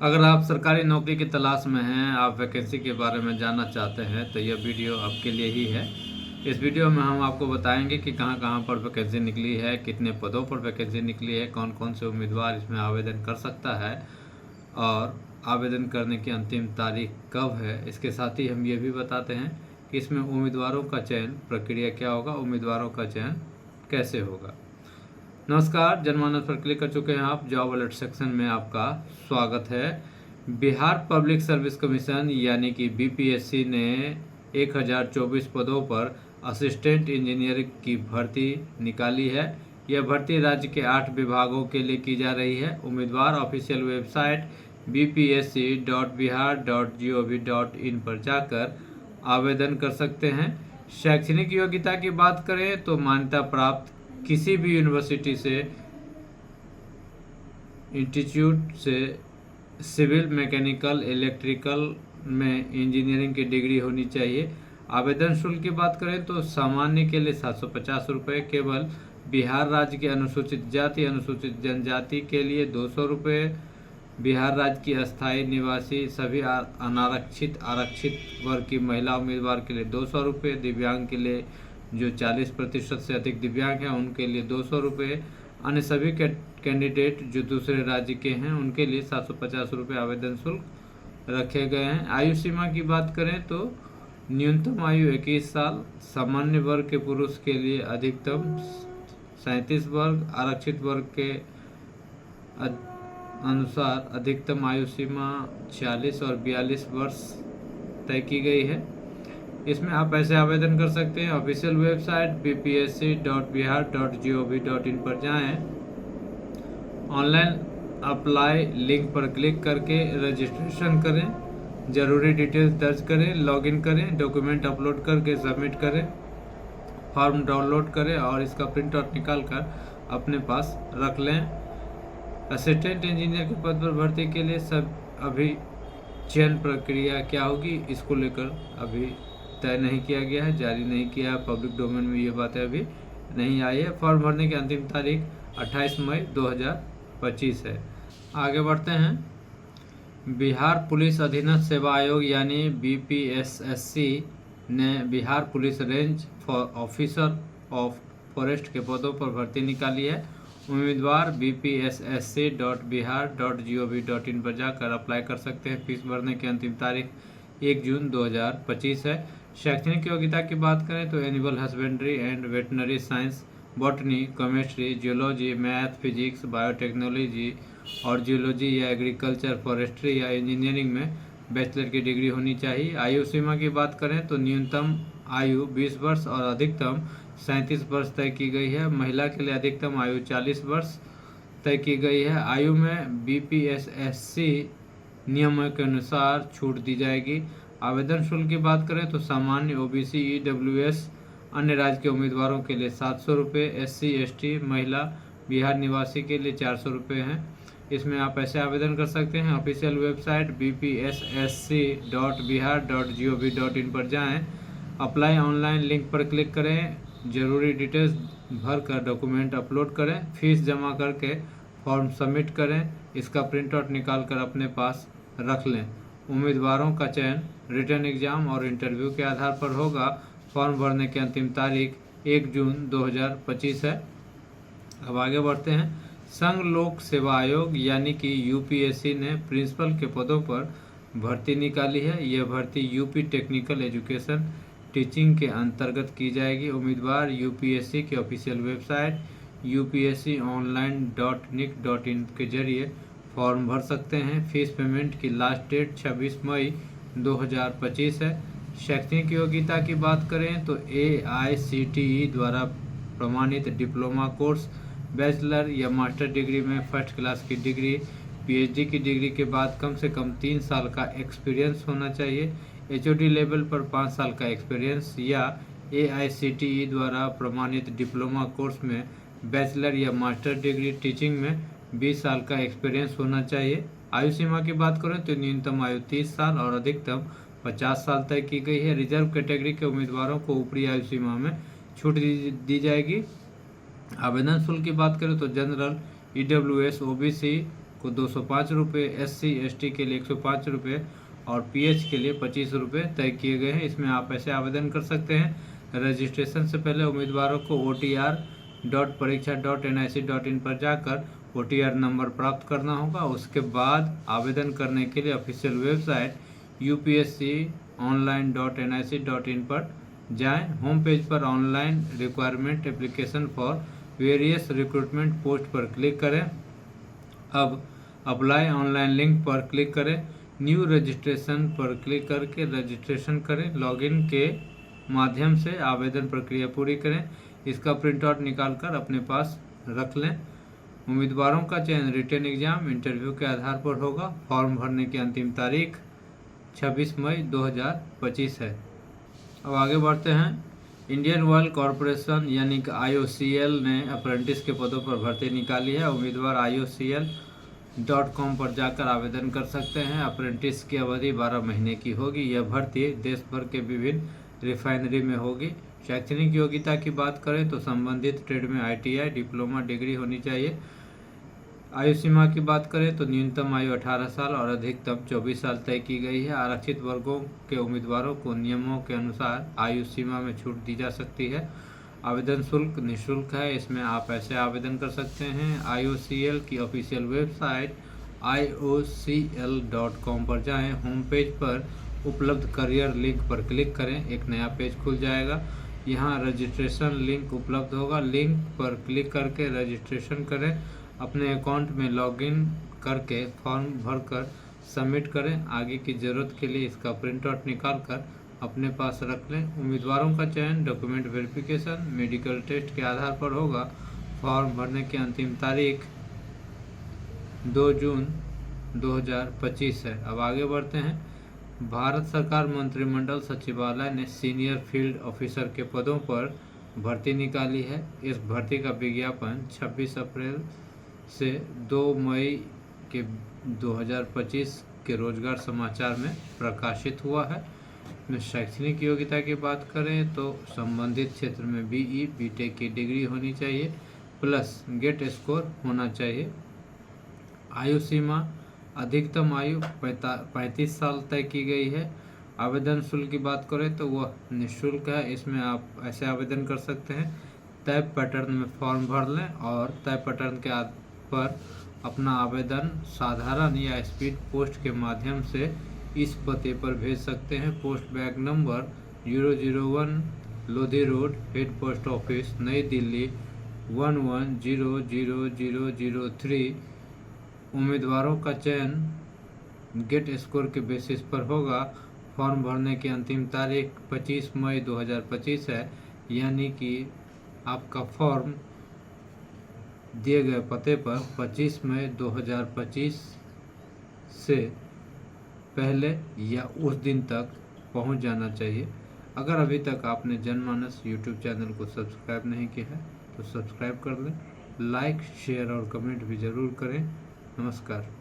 अगर आप सरकारी नौकरी की तलाश में हैं, आप वैकेंसी के बारे में जानना चाहते हैं तो यह वीडियो आपके लिए ही है। इस वीडियो में हम आपको बताएंगे कि कहां कहां पर वैकेंसी निकली है, कितने पदों पर वैकेंसी निकली है, कौन कौन से उम्मीदवार इसमें आवेदन कर सकता है और आवेदन करने की अंतिम तारीख कब है। इसके साथ ही हम ये भी बताते हैं कि इसमें उम्मीदवारों का चयन प्रक्रिया क्या होगा, उम्मीदवारों का चयन कैसे होगा। नमस्कार, जनमानस पर क्लिक कर चुके हैं आप। जॉब अलर्ट सेक्शन में आपका स्वागत है। बिहार पब्लिक सर्विस कमीशन यानी कि बीपीएससी ने 1024 पदों पर असिस्टेंट इंजीनियर की भर्ती निकाली है। यह भर्ती राज्य के 8 विभागों के लिए की जा रही है। उम्मीदवार ऑफिशियल वेबसाइट bpsc.bihar.gov.in पर जाकर आवेदन कर सकते हैं। शैक्षणिक योग्यता की बात करें तो मान्यता प्राप्त किसी भी यूनिवर्सिटी से, इंस्टीट्यूट से सिविल, मैकेनिकल, इलेक्ट्रिकल में इंजीनियरिंग की डिग्री होनी चाहिए। आवेदन शुल्क की बात करें तो सामान्य के लिए 750 रुपये, केवल बिहार राज्य के अनुसूचित जाति, अनुसूचित जनजाति के लिए 200 रुपये, बिहार राज्य की अस्थायी निवासी सभी अनारक्षित आरक्षित वर्ग की महिला उम्मीदवार के लिए 200 रुपये, दिव्यांग के लिए जो 40% से अधिक दिव्यांग हैं उनके लिए 200 रुपये, अन्य सभी कैंडिडेट जो दूसरे राज्य के हैं उनके लिए 750 रुपये आवेदन शुल्क रखे गए हैं। आयु सीमा की बात करें तो न्यूनतम आयु 21 साल, सामान्य वर्ग के पुरुष के लिए अधिकतम 37 वर्ग, आरक्षित वर्ग के अनुसार अधिकतम आयु सीमा 46 और 42 वर्ष तय की गई है। इसमें आप ऐसे आवेदन कर सकते हैं। ऑफिशियल वेबसाइट bpsc.bihar.gov.in पर जाएं, ऑनलाइन अप्लाई लिंक पर क्लिक करके रजिस्ट्रेशन करें, ज़रूरी डिटेल्स दर्ज करें, लॉगिन करें, डॉक्यूमेंट अपलोड करके सबमिट करें, फॉर्म डाउनलोड करें और इसका प्रिंट आउट निकाल कर अपने पास रख लें। असिस्टेंट इंजीनियर के पद पर भर्ती के लिए अभी चयन प्रक्रिया क्या होगी इसको लेकर अभी तय नहीं किया गया है, जारी नहीं किया है। पब्लिक डोमेन में ये बातें अभी नहीं आई है। फॉर्म भरने की अंतिम तारीख 28 मई 2025 है। आगे बढ़ते हैं। बिहार पुलिस अधीनस्थ सेवा आयोग यानी बीपीएसएससी ने Bihar police range officer of forest के पदों पर भर्ती निकाली है। उम्मीदवार bpssc.bihar.gov.in पर जाकर अप्लाई कर सकते हैं। फीस भरने की अंतिम तारीख 1 जून 2025 है। शैक्षणिक योग्यता की बात करें तो animal husbandry and veterinary science, botany, chemistry, geology, math, physics, biotechnology और जियोलॉजी या एग्रीकल्चर, फॉरेस्ट्री या इंजीनियरिंग में बैचलर की डिग्री होनी चाहिए। आयु सीमा की बात करें तो न्यूनतम आयु 20 वर्ष और अधिकतम 37 वर्ष तय की गई है। महिला के लिए अधिकतम आयु 40 वर्ष तय की गई है। आयु में बीपीएसएससी नियमों के अनुसार छूट दी जाएगी। आवेदन शुल्क की बात करें तो सामान्य, ओबीसी, ईडब्ल्यूएस, अन्य राज्य के उम्मीदवारों के लिए 700 रुपये, एससी, एसटी, महिला, बिहार निवासी के लिए 400 रुपये हैं। इसमें आप ऐसे आवेदन कर सकते हैं। ऑफिशियल वेबसाइट bpssc.bihar.gov.in पर जाएं, अप्लाई ऑनलाइन लिंक पर क्लिक करें, ज़रूरी डिटेल्स भर कर डॉक्यूमेंट अपलोड करें, फीस जमा करके फॉर्म सबमिट करें, इसका प्रिंट आउट निकाल कर अपने पास रख लें। उम्मीदवारों का चयन रिटन एग्जाम और इंटरव्यू के आधार पर होगा। फॉर्म भरने की अंतिम तारीख 1 जून 2025 है। अब आगे बढ़ते हैं। संघ लोक सेवा आयोग यानी कि यूपीएससी ने प्रिंसिपल के पदों पर भर्ती निकाली है। यह भर्ती यूपी टेक्निकल एजुकेशन टीचिंग के अंतर्गत की जाएगी। उम्मीदवार यूपीएससी के ऑफिशियल वेबसाइट upsconline.nic.in के जरिए फॉर्म भर सकते हैं। फीस पेमेंट की लास्ट डेट 26 मई 2025 है। शैक्षणिक योग्यता की बात करें तो AICTE द्वारा प्रमाणित डिप्लोमा कोर्स, बैचलर या मास्टर डिग्री में फर्स्ट क्लास की डिग्री, पीएचडी की डिग्री के बाद कम से कम 3 साल का एक्सपीरियंस होना चाहिए। एचओडी लेवल पर 5 साल का एक्सपीरियंस या AICTE द्वारा प्रमाणित डिप्लोमा कोर्स में बैचलर या मास्टर डिग्री टीचिंग में 20 साल का एक्सपीरियंस होना चाहिए। आयु सीमा की बात करें तो न्यूनतम आयु 30 साल और अधिकतम 50 साल तय की गई है। रिजर्व कैटेगरी के उम्मीदवारों को ऊपरी आयु सीमा में छूट दी जाएगी। आवेदन शुल्क की बात करें तो जनरल, ईडब्ल्यूएस, ओबीसी को 205 रुपये, SC/ST के लिए 105 रुपये और PH के लिए 25 रुपये तय किए गए हैं। इसमें आप ऐसे आवेदन कर सकते हैं। रजिस्ट्रेशन से पहले उम्मीदवारों को otr.pariksha.nic.in पर जाकर OTR नंबर प्राप्त करना होगा। उसके बाद आवेदन करने के लिए ऑफिशियल वेबसाइट upsconline.nic.in पर जाएं। होम पेज पर online requirement application for various recruitment post पर क्लिक करें। अब अप्लाई ऑनलाइन लिंक पर क्लिक करें। न्यू रजिस्ट्रेशन पर क्लिक करके रजिस्ट्रेशन करें। लॉगिन के माध्यम से आवेदन प्रक्रिया पूरी करें। इसका प्रिंट आउट निकाल कर अपने पास रख लें। उम्मीदवारों का चयन रिटन एग्जाम इंटरव्यू के आधार पर होगा। फॉर्म भरने की अंतिम तारीख 26 मई 2025 है। अब आगे बढ़ते हैं। इंडियन ऑयल कॉरपोरेशन यानी कि IOCL ने अप्रेंटिस के पदों पर भर्ती निकाली है। उम्मीदवार IOCL.com पर जाकर आवेदन कर सकते हैं। अप्रेंटिस की अवधि 12 महीने की होगी। यह भर्ती देश भर के विभिन्न रिफाइनरी में होगी। शैक्षणिक योग्यता की बात करें तो संबंधित ट्रेड में ITI डिप्लोमा डिग्री होनी चाहिए। आयु सीमा की बात करें तो न्यूनतम आयु 18 साल और अधिकतम 24 साल तय की गई है। आरक्षित वर्गों के उम्मीदवारों को नियमों के अनुसार आयु सीमा में छूट दी जा सकती है। आवेदन शुल्क निःशुल्क है। इसमें आप ऐसे आवेदन कर सकते हैं। IOCL की ऑफिशियल वेबसाइट iocl.com पर जाएं। होम पेज पर उपलब्ध करियर लिंक पर क्लिक करें। एक नया पेज खुल जाएगा। यहाँ रजिस्ट्रेशन लिंक उपलब्ध होगा। लिंक पर क्लिक करके रजिस्ट्रेशन करें। अपने अकाउंट में लॉगिन करके फॉर्म भरकर सबमिट करें। आगे की ज़रूरत के लिए इसका प्रिंट आउट निकाल कर अपने पास रख लें। उम्मीदवारों का चयन डॉक्यूमेंट वेरिफिकेशन मेडिकल टेस्ट के आधार पर होगा। फॉर्म भरने की अंतिम तारीख 2 जून 2025 है। अब आगे बढ़ते हैं। भारत सरकार मंत्रिमंडल सचिवालय ने सीनियर फील्ड ऑफिसर के पदों पर भर्ती निकाली है। इस भर्ती का विज्ञापन 26 अप्रैल से 2 मई के 2025 के रोजगार समाचार में प्रकाशित हुआ है। में शैक्षणिक योग्यता की बात करें तो संबंधित क्षेत्र में BE BTech की डिग्री होनी चाहिए प्लस गेट स्कोर होना चाहिए। आयु सीमा अधिकतम आयु 35 साल तय की गई है। आवेदन शुल्क की बात करें तो वह निःशुल्क है। इसमें आप ऐसे आवेदन कर सकते हैं। तय पैटर्न में फॉर्म भर लें और तय पैटर्न के आधार पर अपना आवेदन साधारण या स्पीड पोस्ट के माध्यम से इस पते पर भेज सकते हैं। Post bag number 001 Lodhi road, head post office, नई दिल्ली 11000003। उम्मीदवारों का चयन गेट स्कोर के बेसिस पर होगा। फॉर्म भरने की अंतिम तारीख 25 मई 2025 है। यानी कि आपका फॉर्म दिए गए पते पर 25 मई 2025 से पहले या उस दिन तक पहुंच जाना चाहिए। अगर अभी तक आपने जनमानस यूट्यूब चैनल को सब्सक्राइब नहीं किया है तो सब्सक्राइब कर लें। लाइक, शेयर और कमेंट भी ज़रूर करें। नमस्कार।